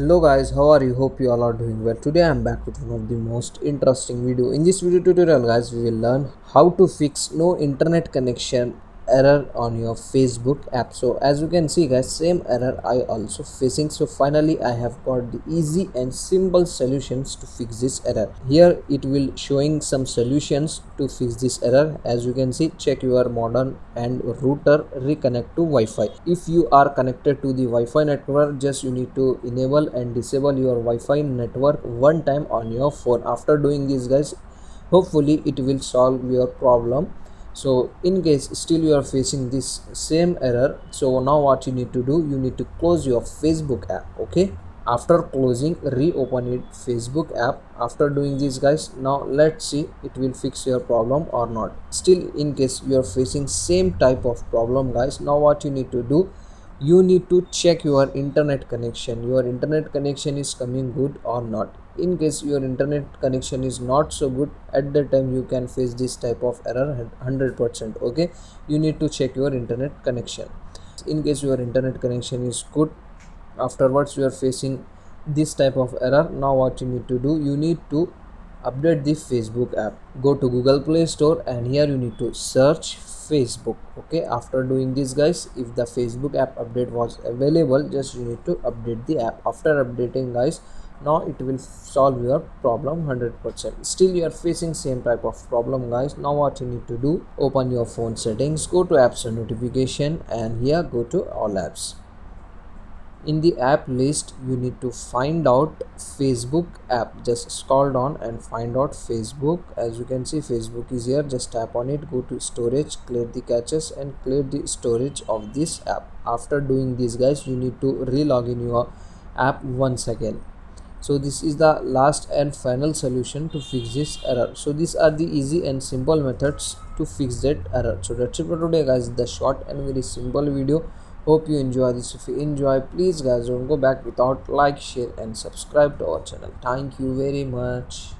Hello guys, how are you? Hope you all are doing well. Today I am back with one of the most interesting video. In this video tutorial guys, we will learn how to fix no internet connection error on your Facebook app. So as you can see guys, same error I also facing. So finally I have got the easy and simple solutions to fix this error. Here it will showing some solutions to fix this error. As you can see, check your modem and router, reconnect to Wi-Fi. If you are connected to the Wi-Fi network, just you need to enable and disable your Wi-Fi network one time on your phone. After doing this guys, hopefully it will solve your problem. So in case still you are facing this same error, so now what you need to do, you need to close your Facebook app. Okay, after closing, reopen it Facebook app. After doing this guys, now let's see it will fix your problem or not. Still in case you are facing same type of problem guys, now what you need to do, you need to check your internet connection. Your internet connection is coming good or not. In case your internet connection is not so good, at that time you can face this type of error 100%. Okay, you need to check your internet connection. In case your internet connection is good, afterwards you are facing this type of error, now what you need to do, you need to update the Facebook app. Go to Google Play Store and here you need to search Facebook. Okay, after doing this guys, if the Facebook app update was available, just you need to update the app. After updating guys, now it will solve your problem 100%. Still you are facing same type of problem guys, now what you need to do, open your phone settings, go to apps and notification, and here go to all apps. In the app list you need to find out Facebook app. Just scroll down and find out Facebook. As you can see, Facebook is here. Just tap on it, go to storage, clear the caches and clear the storage of this app. After doing this guys, you need to re-log in your app once again. So this is the last and final solution to fix this error. So these are the easy and simple methods to fix that error. So that's it for today guys, the short and very simple video. Hope you enjoy this. If you enjoy, please guys don't go back without like, share and subscribe to our channel. Thank you very much.